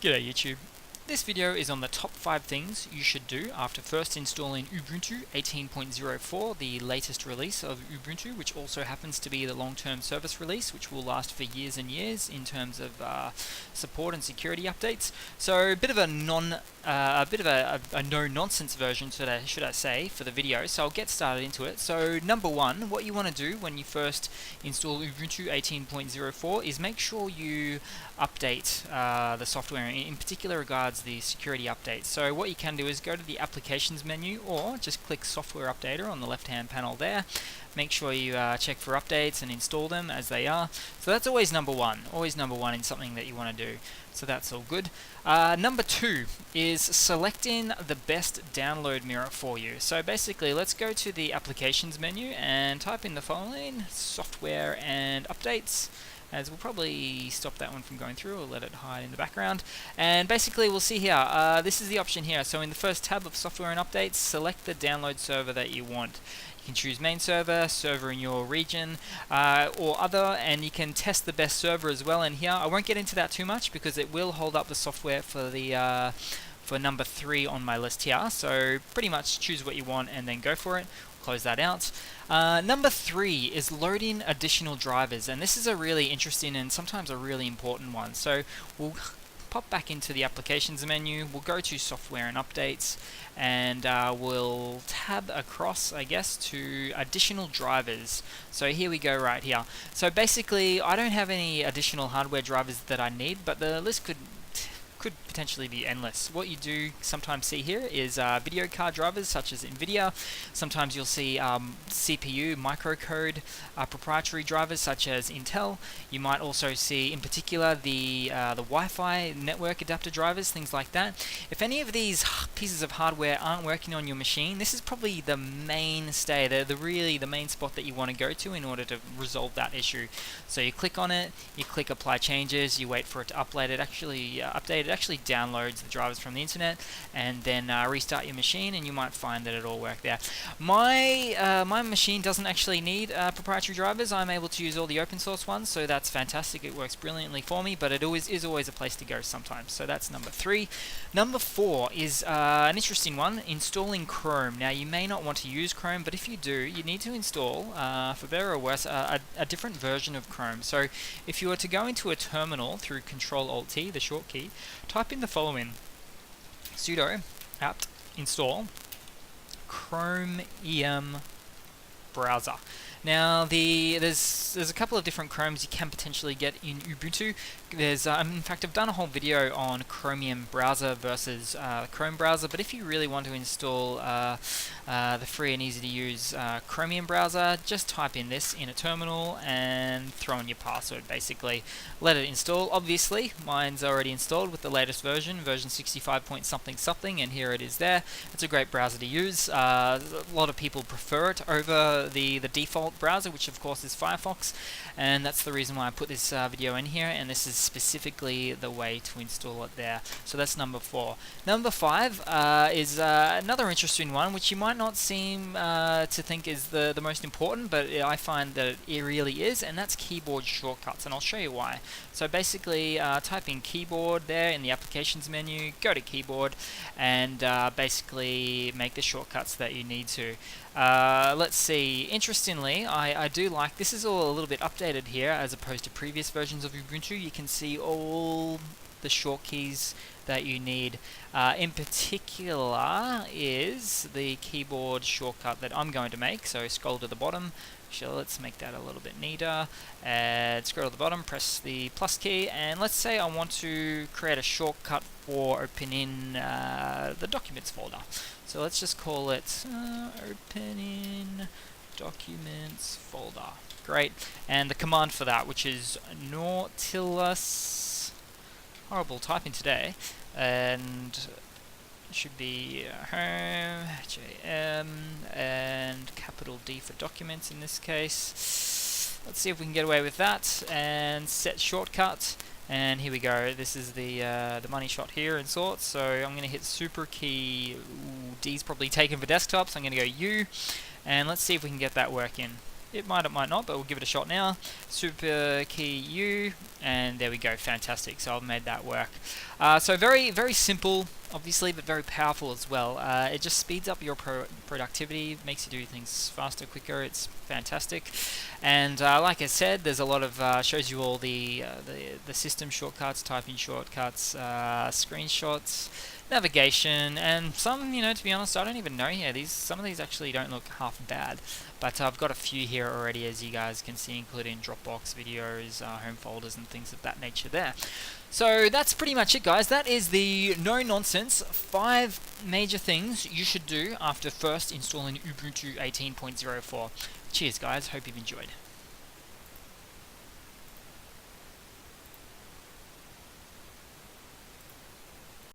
G'day YouTube. This video is on the top 5 things you should do after first installing Ubuntu 18.04, the latest release of Ubuntu, which also happens to be the long-term service release, which will last for years and years in terms of support and security updates. So a bit of a no-nonsense version, should I say, for the video. So I'll get started into it. So number one, what you want to do when you first install Ubuntu 18.04 is make sure you update the software, in particular regards the security updates. So what you can do is go to the applications menu or just click software updater on the left hand panel there. Make sure you check for updates and install them as they are. So that's always number one in something that you want to do. So that's all good. Number two is selecting the best download mirror for you. So basically, let's go to the applications menu and type in the following: software and updates. As we'll probably stop that one from going through or let it hide in the background. And basically we'll see here, this is the option here. So in the first tab of software and updates, select the download server that you want. You can choose main server, server in your region, or other, and you can test the best server as well in here. I won't get into that too much because it will hold up the software for the for number 3 on my list here. So pretty much choose what you want and then go for it. Close that out. Number 3 is loading additional drivers, and this is a really interesting and sometimes a really important one. So we'll pop back into the applications menu, we'll go to software and updates, and we'll tab across, I guess, to additional drivers. So here we go right here. So basically I don't have any additional hardware drivers that I need, but the list could potentially be endless. What you do sometimes see here is video card drivers such as NVIDIA. Sometimes you'll see CPU, microcode, proprietary drivers such as Intel. You might also see in particular the Wi-Fi network adapter drivers, things like that. If any of these pieces of hardware aren't working on your machine, this is probably the mainstay, the main spot that you want to go to in order to resolve that issue. So you click on it, you click apply changes, you wait for it to update. It actually downloads the drivers from the internet, and then restart your machine, and you might find that it all worked there. My machine doesn't actually need proprietary drivers. I'm able to use all the open source ones, so that's fantastic. It works brilliantly for me, but it is always a place to go sometimes. So that's number 3. Number 4 is an interesting one: installing Chrome. Now you may not want to use Chrome, but if you do, you need to install, for better or worse, a different version of Chrome. So if you were to go into a terminal through Control-Alt-T, the short key, type in the following: sudo apt install Chrome EM browser. Now there's a couple of different Chromes you can potentially get in Ubuntu. There's in fact, I've done a whole video on Chromium browser versus Chrome browser, but if you really want to install the free and easy to use Chromium browser, just type in this in a terminal and throw in your password. Basically let it install. Obviously mine's already installed with the latest version 65 point something, and here it is there. It's a great browser to use. A lot of people prefer it over the default browser, which of course is Firefox, and that's the reason why I put this video in here, and this is specifically the way to install it there. So that's number 4. Number 5 is another interesting one, which you might not seem to think is the most important, but I find that it really is, and that's keyboard shortcuts, and I'll show you why. So basically type in keyboard there in the applications menu, go to keyboard, and basically make the shortcuts that you need to. Let's see, interestingly, I do like, this is all a little bit updated here as opposed to previous versions of Ubuntu. You can see all the short keys that you need. In particular is the keyboard shortcut that I'm going to make. So scroll to the bottom. Actually, let's make that a little bit neater, and scroll to the bottom, press the plus key, and let's say I want to create a shortcut for opening the documents folder. So let's just call it opening documents folder. Great. And the command for that, which is Nautilus, horrible typing today, and it should be home, JM, and capital D for documents in this case. Let's see if we can get away with that, and set shortcut. And here we go. This is the money shot here in sorts. So I'm going to hit super key. Ooh, D's probably taken for desktop, so I'm going to go U, and let's see if we can get that working. It might not, but we'll give it a shot now. Super key U, and there we go, fantastic. So I've made that work. So very simple, obviously, but very powerful as well. It just speeds up your productivity, makes you do things faster, quicker. It's fantastic. And like I said, there's a lot of shows you all the system shortcuts, typing shortcuts, screenshots, navigation, and some, to be honest, I don't even know here. Some of these actually don't look half bad, but I've got a few here already, as you guys can see, including Dropbox videos, home folders, and things of that nature there. So that's pretty much it, guys. That is the no-nonsense 5 major things you should do after first installing Ubuntu 18.04. Cheers, guys. Hope you've enjoyed.